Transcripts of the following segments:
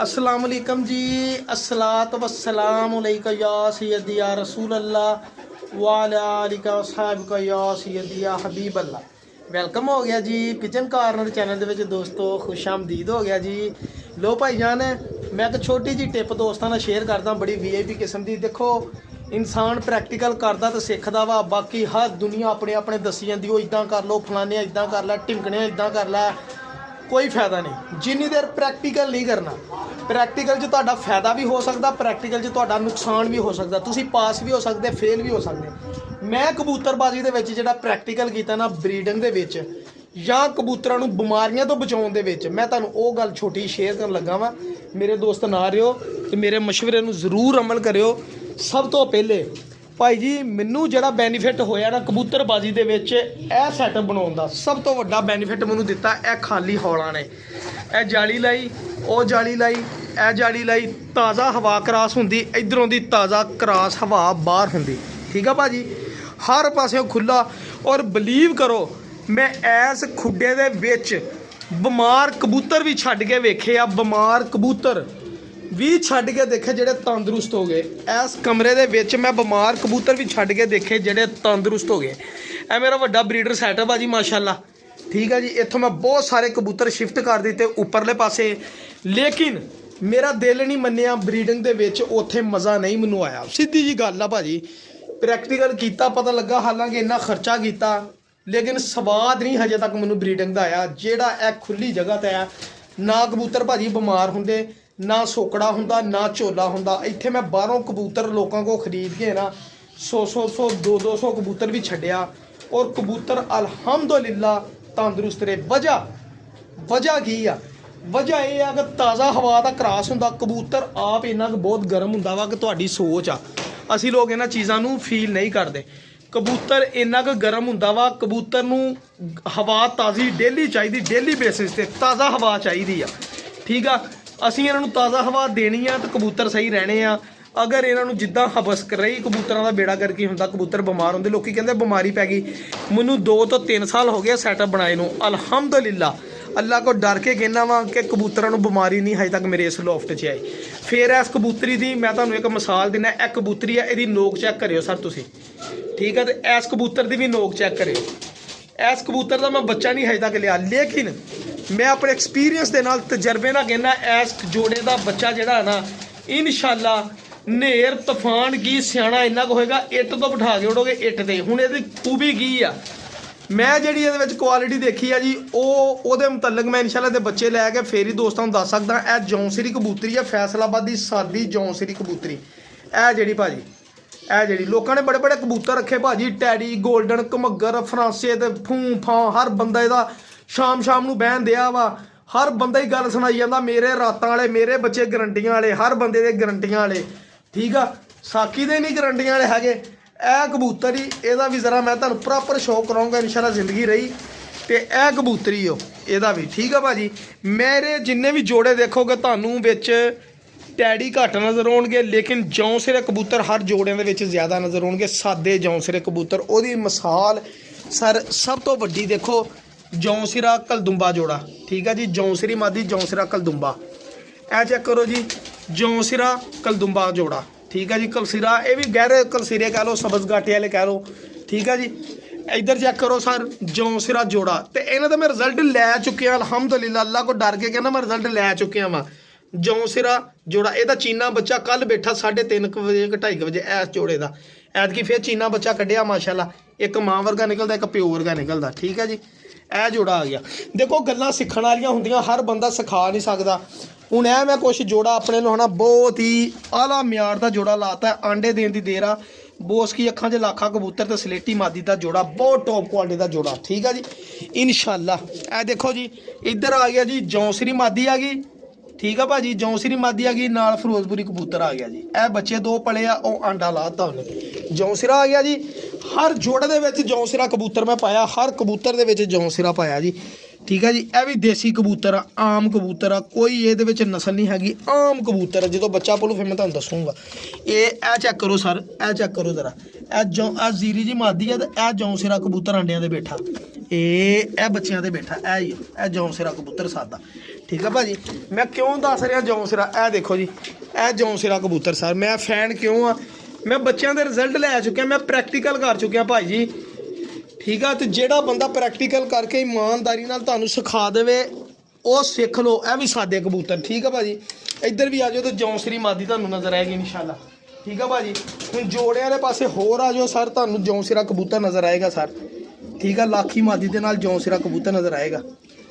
अस्सलाम वालेकुम जी। अस्सलातु वस्सलाम अलैका या सय्यदी या रसूल अल्लाह व अला आलिका व सहाबिका या सय्यदी या हबीब अल्लाह। वेलकम हो गया जी किचन कार्नर चैनल दे दोस्तों, खुश आमदीद हो गया जी। लो भाई जान, मैं एक छोटी जी टिप दोस्तों नाल शेयर करदा, बड़ी VIP किस्म की। देखो, इंसान प्रैक्टिकल करदा तो सीखदा वा, बाकी हर दुनिया अपने अपने दसी जांदी, ओ इदां कर लो, फलाने इदां कर लै, टिमकने इदां कर लै, कोई फायदा नहीं जिन्नी देर प्रैक्टिकल नहीं करना। प्रैक्टिकल च तुहाडा फायदा भी हो सकता, प्रैक्टिकल च तुहाडा नुकसान भी हो सकता, तुसी पास भी हो सकते, फेल भी हो सकते। मैं कबूतरबाजी दे विच जिहड़ा प्रैक्टिकल कीता ना, ब्रीडिंग दे विच या कबूतरां नूं बीमारियां तो बचाउण दे विच, मैं तुहानूं ओह गल छोटी शेयर करन लगा वां। मेरे दोस्त ना रहिओ ते मेरे मशवरे नूं जरूर अमल करिओ। सब तो पहले भाई जी, मैनू जिहड़ा बैनीफिट होया ना कबूतरबाजी दे विच, ਇਹ सैटअप बनाउण दा सब तो वड्डा बैनीफिट मैनू दिता ਇਹ खाली हौलां ने। ਇਹ जाली लाई, ਉਹ जाली लाई, ਇਹ जाली लाई, ताज़ा हवा क्रॉस हुंदी, इधरों दी ताज़ा क्रॉस हवा बाहर हुंदी। ठीक है भाजी, हर पासों खुला। और बिलीव करो, मैं इस खुड्डे दे विच बीमार कबूतर भी छड्ड के वेखे आ, बीमार कबूतर भी छड्ड के देखे जेडे तंदुरुस्त हो गए। इस कमरे दे विच मैं बीमार कबूतर भी छड्ड के देखे जेडे तंदुरुस्त हो गए। ए मेरा वड्डा ब्रीडर सैटअप आ जी, माशाल्लाह। ठीक है जी, इत्थों मैं बहुत सारे कबूतर शिफ्ट कर दिते उपरले पासे, लेकिन मेरा दिल नहीं मन्निया ब्रीडिंग दे विच, उत्थे मज़ा नहीं मैनू आया। सीधी जी गल आ भाजी, प्रैक्टिकल कीता, पता लगा, हालांकि इन्ना खर्चा किया, लेकिन स्वाद नहीं हजे तक मैनू ब्रीडिंग का आया। जेड़ा ए खुली जगह ते है, ना कबूतर भाजी बीमार होंदे, ना सोकड़ा हुंदा, ना झोला हुंदा। इत्थे मैं बाहरों कबूतर लोगों को खरीद के ना 100 200 कबूतर भी छड्डिया, और कबूतर अल्हम्दुलिल्लाह तंदुरुस्त रहे। वजह की आ? वजह यह है कि ताज़ा हवा का क्रॉस हुंदा, कबूतर आप इन्ना बहुत गर्म हुंदा वा कि तुहाडी सोच आ, असी लोग इन्हां चीज़ां नूं फील नहीं करते। कबूतर इन्ना गर्म हुंदा वा, कबूतर नूं हवा ताज़ी डेली चाहिए, डेली बेसिस ते ताज़ा हवा चाहिए आ। ठीक आ, ਅਸੀਂ ਇਹਨਾਂ ਨੂੰ ਤਾਜ਼ਾ ਹਵਾ ਦੇਣੀ ਆ ਤਾਂ ਕਬੂਤਰ ਸਹੀ ਰਹਿਣੇ ਆ। ਅਗਰ ਇਹਨਾਂ ਨੂੰ ਜਿੱਦਾਂ ਹਬਸ ਕਰ ਰਹੀ, ਕਬੂਤਰਾਂ ਦਾ ਬੇੜਾ ਕਰਕੇ ਹੁੰਦਾ, ਕਬੂਤਰ ਬਿਮਾਰ ਹੁੰਦੇ, ਲੋਕੀ ਕਹਿੰਦੇ ਬਿਮਾਰੀ ਪੈ ਗਈ। ਮੈਨੂੰ 2 ਤੋਂ 3 ਸਾਲ ਹੋ ਗਏ ਸੈਟਅਪ ਬਣਾਏ ਨੂੰ, ਅਲਹਮਦੁਲਿਲਾ। ਅੱਲਾ ਕੋ ਡਰ ਕੇ ਕਹਿਣਾ ਵਾ ਕਿ ਕਬੂਤਰਾਂ ਨੂੰ ਬਿਮਾਰੀ ਨਹੀਂ ਹਜੇ ਤੱਕ ਮੇਰੇ ਇਸ ਲੋਫਟ 'ਚ ਆਈ। ਫਿਰ ਇਸ ਕਬੂਤਰੀ ਦੀ ਮੈਂ ਤੁਹਾਨੂੰ ਇੱਕ ਮਿਸਾਲ ਦਿੰਦਾ। ਇਹ ਕਬੂਤਰੀ ਆ, ਇਹਦੀ ਨੋਕ ਚੈੱਕ ਕਰਿਓ ਸਰ ਤੁਸੀਂ। ਠੀਕ ਹੈ, ਤੇ ਇਸ ਕਬੂਤਰ ਦੀ ਵੀ ਨੋਕ ਚੈੱਕ ਕਰਿਓ। इस कबूतर का मैं बच्चा नहीं हजे तक लिया, लेकिन मैं अपने एक्सपीरियंस के नाल तजर्बे नाल कहना, इस जोड़े का बच्चा जोड़ा है ना, इंशाअल्लाह नेर तूफान की सियाना इन्ना को होएगा, इट तो बिठा के उड़ोगे इट ते। हुण इहदी खूबी की आ, मैं जिहड़ी इहदे विच क्वालिटी देखी है जी, ओहदे मुतलक मैं इंशाअल्लाह दे बच्चे लैके फिर ही दोस्तों नूं दस सकदा। यह जौंसरी कबूतरी है, फैसलाबाद की सादी जौंसरी कबूतरी। यह जिहड़ी भाजी, ਇਹ ਜਿਹੜੀ ਲੋਕਾਂ ਨੇ ਬੜੇ ਬੜੇ ਕਬੂਤਰ ਰੱਖੇ ਭਾਜੀ, ਟੈਡੀ, ਗੋਲਡਨ, ਘਮੱਗਰ, ਫਰਾਂਸੇ ਤੇ ਫੂੰ ਫਾਂ, ਹਰ ਬੰਦਾ ਇਹਦਾ ਸ਼ਾਮ ਨੂੰ ਬਹਿਣ ਦਿਆ ਵਾ। ਹਰ ਬੰਦਾ ਹੀ ਗੱਲ ਸੁਣਾਈ ਜਾਂਦਾ, ਮੇਰੇ ਰਾਤਾਂ ਵਾਲੇ, ਮੇਰੇ ਬੱਚੇ ਗਰੰਟੀਆਂ ਵਾਲੇ, ਹਰ ਬੰਦੇ ਦੇ ਗਰੰਟੀਆਂ ਵਾਲੇ। ਠੀਕ ਆ, ਸਾਕੀ ਦੇ ਨਹੀਂ ਗਰੰਟੀਆਂ ਵਾਲੇ ਹੈਗੇ। ਇਹ ਕਬੂਤਰ ਹੀ, ਇਹਦਾ ਵੀ ਜ਼ਰਾ ਮੈਂ ਤੁਹਾਨੂੰ ਪ੍ਰੋਪਰ ਸ਼ੌਕ ਕਰਾਉਂਗਾ ਇਨਸ਼ਾਅੱਲਾ, ਜ਼ਿੰਦਗੀ ਰਹੀ ਤੇ ਇਹ ਕਬੂਤਰੀ ਹੋ ਇਹਦਾ ਵੀ। ਠੀਕ ਆ ਭਾਜੀ, ਮੇਰੇ ਜਿੰਨੇ ਵੀ ਜੋੜੇ ਦੇਖੋਗੇ ਤੁਹਾਨੂੰ ਵਿੱਚ टैडी घट नज़र आउणगे, लेकिन जौंसिरे कबूतर हर जोड़िਆਂ ਦੇ ਵਿੱਚ ज़्यादा नज़र आउणगे। सादे जौंसिरे कबूतर, ਉਹਦੀ मिसाल सर सब तो वड्डी देखो, जौंसिरा कलदुंबा जोड़ा। ठीक है जी, जौंसिरी मादी, जौंसिरा कलदुंबा। ए चेक करो जी, जौंसिरा कलदुंबा जोड़ा। ठीक है जी, कलसिरा, ये भी गहरे कलसिरे कह लो, सबज गाटे वाले कह लो। ठीक है जी, इधर चेक करो सर, जौंसिरा जोड़ा। तो इन्हों का मैं रिजल्ट लै चुके अलहमदुलिल्लाह, अल्लाह को डर के कहना मैं रिजल्ट लै चुके वा। जौंसिरा जोड़ा, ਇਹਦਾ चीना बच्चा कल बैठा 3:30 बजे 2:30 बजे इस जोड़े का। ऐतकी फिर चीना बच्चा कढ़िया माशाल्लाह, एक माँ वर्गा निकलता, एक प्यो वर्गा निकलता। ठीक है जी, यह जोड़ा आ गया। देखो गल्लां सीखण वालियां हुंदियां, हर बंदा सिखा नहीं सकता। हुण ऐ मैं कुछ जोड़ा अपने नूं है ना बहुत ही आला म्यार का जोड़ा लाता, आंडे देने की देर आ। बोस की अखां 'च लाखा कबूतर तो सलेटी मादी का जोड़ा, बहुत टॉप क्वालिटी का जोड़ा। ठीक है जी, इंशाअल्लाह। ए देखो जी, इधर आ गया जी जौंसरी मादी आ गई। ठीक है भाजी, जौंसरी मादी आ गई, नाल फिरोजपुरी कबूतर आ गया जी। ए बच्चे 2 पले आ, ਉਹ आंडा लाता उन्हें, जौंसिरा आ गया जी। हर जोड़े दे विच जौंसिरा कबूतर मैं पाया, हर कबूतर दे विच जौंसिरा पाया जी। ठीक है जी, यह भी देसी कबूतर आ, आम कबूतर आ, कोई ये नस्ल नहीं हैगी, आम कबूतर है। जो बच्चा पलू फिर मैं तुहानूं दसूँगा। ये चेक करो सर, ए चेक करो जरा, ए जीरी जी मादी है, तो यह जौंसिरा कबूतर अंडियां दे बैठा, ये बच्चियां दे बैठा, ए जौंसिरा कबूतर सादा। ठीक है भाजी। मैं क्यों दस रहा जौंसिरा, ए देखो जी ए जौंसिरा कबूतर सर मैं फैन क्यों हाँ, मैं बच्चों के रिजल्ट लै चुकिया, मैं प्रैक्टिकल कर चुकिया भाई जी। ठीक है, तो जोड़ा बंदा प्रैक्टिकल करके ईमानदारी नाल तुहानूं सिखा देवे वो सीख लो। यह भी सादे कबूतर। ठीक है भाजी, इधर भी आ जाओ तो जौंसरी मादी तुहानूं नज़र आएगी इंशाल्लाह। ठीक है भाजी, हुण जोड़े वाले पासे होर आ जाओ सर, तुहानूं जौंसिरा कबूतर नज़र आएगा सर। ठीक है, लाखी मादी दे नाल जौंसिरा कबूतर नज़र आएगा।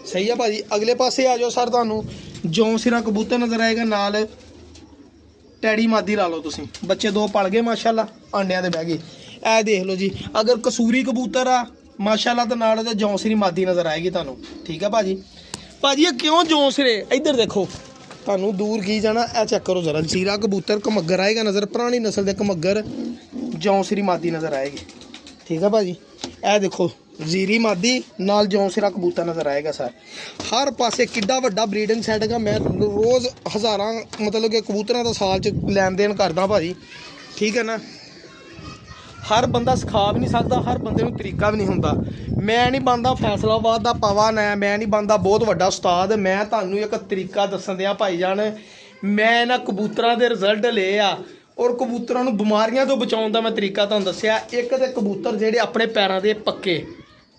सही है भाजी, अगले पासे आ जाओ सर, तुहानूं जौंसिरा कबूतर नज़र आएगा, नाल टैडी मादी ला लो तुसीं। बच्चे दो पल गए माशाल्लाह, अंडियां ते बह गए। ए देख लो जी, अगर कसूरी कबूतर आ माशाल्लाह तो नाल ते जौंसरी मादी नज़र आएगी तुहानूं। ठीक है भाजी। भाजी ये क्यों जौंसरे, इधर देखो तुहानूं दूर की जाना, ए चेक करो जरा, जीरा कबूतर कमगर आएगा नज़र, पुरानी नस्ल के कमगर जौंसरी मादी नज़र आएगी। ठीक है भाजी, ए देखो जीरी मादी नाल जौंसिरा कबूतर नज़र आएगा सर। हर पासे किड्डा वड्डा ब्रीडिंग सैट है। मैं रोज़ हज़ारां मतलब कि कबूतरों का साल च लैन देन करदा भाजी। ठीक है ना, हर बंदा सिखा भी नहीं सकता, हर बंदे नूं तरीका भी नहीं हुंदा। मैं नहीं बनदा फैसलाबाद दा पवन है, मैं नहीं बनदा बहुत वड्डा उस्ताद। मैं तुहानूं एक तरीका दस्सन दिया भाई जान, मैं इन्हां कबूतरां दे रिजल्ट ले आ और कबूतरां नूं बीमारियां तो बचाउण दा मैं तरीका तुहानूं दस्सिआ। एक ते कबूतर जिहड़े अपने पैरां दे पक्के।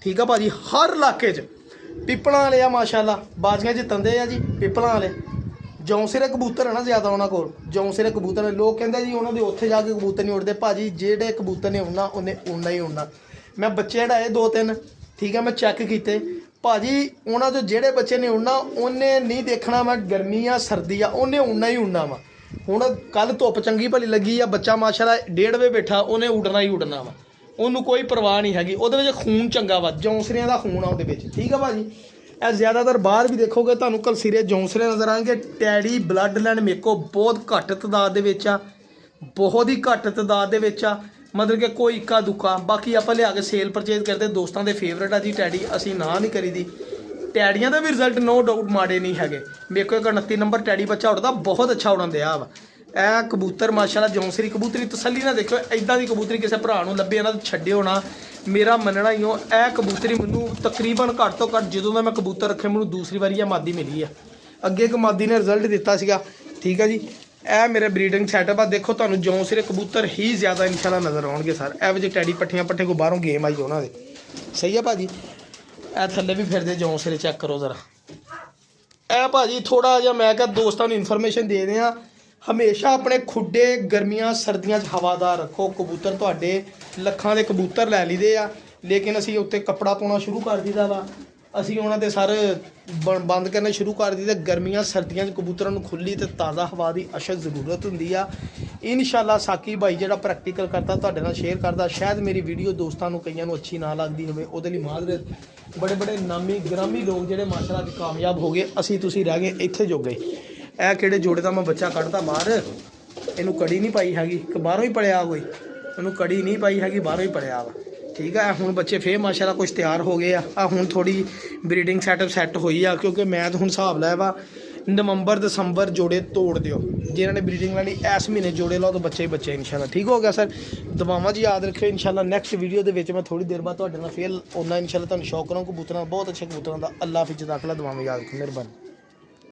ठीक है भाजी, हर इलाके पिपलां वाले आ माशाल्लाह, बाजियां जितंदे आ जी पिपलां वाले। जौंसिरे कबूतर है ना ज़्यादा उन्होंने कोल, जौंसिरे कबूतर लोग कहते जी उन्होंने उत्थे जाके कबूतर नहीं उड़ते। भाजी जेडे कबूतर ने उड़ना उन्हें उड़ना ही उड़ना। मैं बच्चे हटाए 2-3, ठीक है, मैं चैक किए भाजी, उन्होंने जो जेडे बच्चे ने उड़ना उन्हें नहीं देखना मैं गर्मी आ सर्दी आ, उन्हें उड़ना ही उड़ना वा। हुण कल धुप्प चंगी भली लगी आ, बच्चा माशाल्लाह 1:30 वजे बैठा, उन्हें उड़ना ही उड़ना वा, उन्होंने कोई परवाह नहीं हैगी। उहदे विच खून चंगा वा, जौंसरियां दा खून आ उहदे विच। ठीक है भाजी, ਇਹ ਜ਼ਿਆਦਾਤਰ ਬਾਹਰ ਵੀ ਦੇਖੋਗੇ ਤੁਹਾਨੂੰ ਕਲਸੀਰੇ ਜੌਂਸਰੇ ਨਜ਼ਰ ਆਣਗੇ। ਟੈਡੀ ਬਲੱਡ ਲਾਈਨ ਮੇਕੋ ਬਹੁਤ ਘੱਟ ਤਦਾਦ ਦੇ ਵਿੱਚ ਆ, ਬਹੁਤ ਹੀ ਘੱਟ ਤਦਾਦ ਦੇ ਵਿੱਚ ਆ, ਮਤਲਬ ਕਿ ਕੋਈ ਇੱਕਾ ਦੁੱਕਾ। ਬਾਕੀ ਆਪਾਂ ਲਿਆ ਕੇ ਸੇਲ ਪਰਚੇਜ਼ ਕਰਦੇ, ਦੋਸਤਾਂ ਦੇ ਫੇਵਰੇਟ ਆ ਜੀ ਟੈਡੀ, ਅਸੀਂ ਨਾ ਨਹੀਂ ਕਰੀਦੀ। ਟੈਡੀਆਂ ਦੇ ਵੀ ਰਿਜ਼ਲਟ ਨੋ ਡਾਊਟ ਮਾੜੇ ਨਹੀਂ ਹੈਗੇ। ਮੇਰੇ ਕੋਲ 29 ਨੰਬਰ ਟੈਡੀ ਬੱਚਾ ਉੱਡਦਾ, ਬਹੁਤ ਅੱਛਾ ਉਡਣ ਦਿਆ ਵਾ। ਇਹ ਕਬੂਤਰ ਮਾਸ਼ਾਅੱਲਾ ਜੌਂਸਰੀ ਕਬੂਤਰੀ ਤਸੱਲੀ ਨਾਲ ਦੇਖਿਓ, ਇਦਾਂ ਦੀ ਕਬੂਤਰੀ ਕਿਸੇ ਭਰਾ ਨੂੰ ਲੱਭੇ ਨਾ ਛੱਡਿਓ ਨਾ। मेरा मनना ही हो, यह कबूतरी मैनू तकरीबन घट तो घट जो मैं कबूतर रखे मैं दूसरी बारी यह मादी मिली है। अगे एक मादी ने रिजल्ट दिता सीगा। ठीक है जी, यह मेरे ब्रीडिंग सैटअप आ। देखो तुहानूं जौंसिरे कबूतर ही ज़्यादा इंशाल्लाह नज़र आउणगे सर। ए वजे टैडी पट्ठियां पट्ठे को बाहरों गेम आई उन्होंने। सही है भाजी, ए थल्ले भी फिरदे जौंसिरे चेक करो ज़रा। ए भाजी थोड़ा जिहा मैं क्या दोस्तों को इन्फॉर्मेशन दे दें, हमेशा अपने खुडे गर्मियां सर्दियां हवादार रखो। कबूतर तुहाडे लखां दे कबूतर लै लईदे आ, लेकिन असीं उत्ते कपड़ा पाउणा शुरू कर दीदा वा, असीं उन्हां दे सर बंद करने शुरू कर दीदे। गर्मियां सर्दियां कबूतरां नूं खुली ते ताज़ा हवा की अशद ज़रूरत हुंदी आ। इंशाल्लाह साकी भाई जिहड़ा प्रैक्टिकल करता तुहाडे नाल शेयर करदा, शायद मेरी वीडियो दोस्तां नूं कईयां नूं अच्छी ना लगदी होवे, उहदे लई माजरत। बड़े बड़े नामी ग्रामी लोग जिहड़े माशाअल्लाह कामयाब हो गए, असीं तुसीं रह गए इत्थे जोगे। ਇਹ ਕਿਹੜੇ ਜੋੜੇ ਦਾ ਮੈਂ ਬੱਚਾ ਕੱਢਦਾ ਬਾਹਰ, ਇਹਨੂੰ ਕੜੀ ਨਹੀਂ ਪਾਈ ਹੈਗੀ ਕਿ ਬਾਹਰੋਂ ਹੀ ਪੜਿਆ ਕੋਈ, ਇਹਨੂੰ ਕੜੀ ਨਹੀਂ ਪਾਈ ਹੈਗੀ, ਬਾਹਰੋਂ ਹੀ ਪੜਿਆ ਵਾ। ਠੀਕ ਹੈ, ਹੁਣ ਬੱਚੇ ਫੇਰ ਮਾਸ਼ਾਅੱਲਾ ਕੁਝ ਤਿਆਰ ਹੋ ਗਏ ਆ। ਹੁਣ ਥੋੜੀ ਬਰੀਡਿੰਗ ਸੈਟਅਪ ਸੈੱਟ ਹੋਈ ਆ, ਕਿਉਂਕਿ ਮੈਂ ਤਾਂ ਹੁਣ ਹਿਸਾਬ ਲਾਇਆ ਵਾ ਨਵੰਬਰ ਦਸੰਬਰ ਜੋੜੇ ਤੋੜ ਦਿਓ। ਜਿਹਨਾਂ ਨੇ ਬਰੀਡਿੰਗ ਲੈਣੀ ਇਸ ਮਹੀਨੇ ਜੋੜੇ ਲਾਓ ਤਾਂ ਬੱਚੇ ਹੀ ਬੱਚੇ ਇੰਸ਼ਾਅੱਲਾ। ਠੀਕ ਹੋ ਗਿਆ ਸਰ, ਦੁਆਵਾਂ ਜੀ ਯਾਦ ਰੱਖਿਓ। ਇੰਸ਼ਾਅੱਲਾ ਨੈਕਸਟ ਵੀਡੀਓ ਦੇ ਵਿੱਚ ਮੈਂ ਥੋੜੀ ਦੇਰ ਬਾਅਦ ਤੁਹਾਡੇ ਨਾਲ ਫੇਰ ਉਹਨਾਂ ਇੰਸ਼ਾਅੱਲਾ ਤੁਹਾਨੂੰ ਸ਼ੌਕ ਕਰਾਂ ਕਬੂਤਰਾਂ, ਬਹੁਤ ਅੱਛੇ ਕਬੂਤਰਾਂ ਦਾ। ਅੱਲਾ ਹਾਫਿਜ਼, ਦਾਖਲਾ ਦੁਆਵਾਂ ਯਾਦ ਰੱਖੋ। ਮਿਹਰਬਾਨੀ।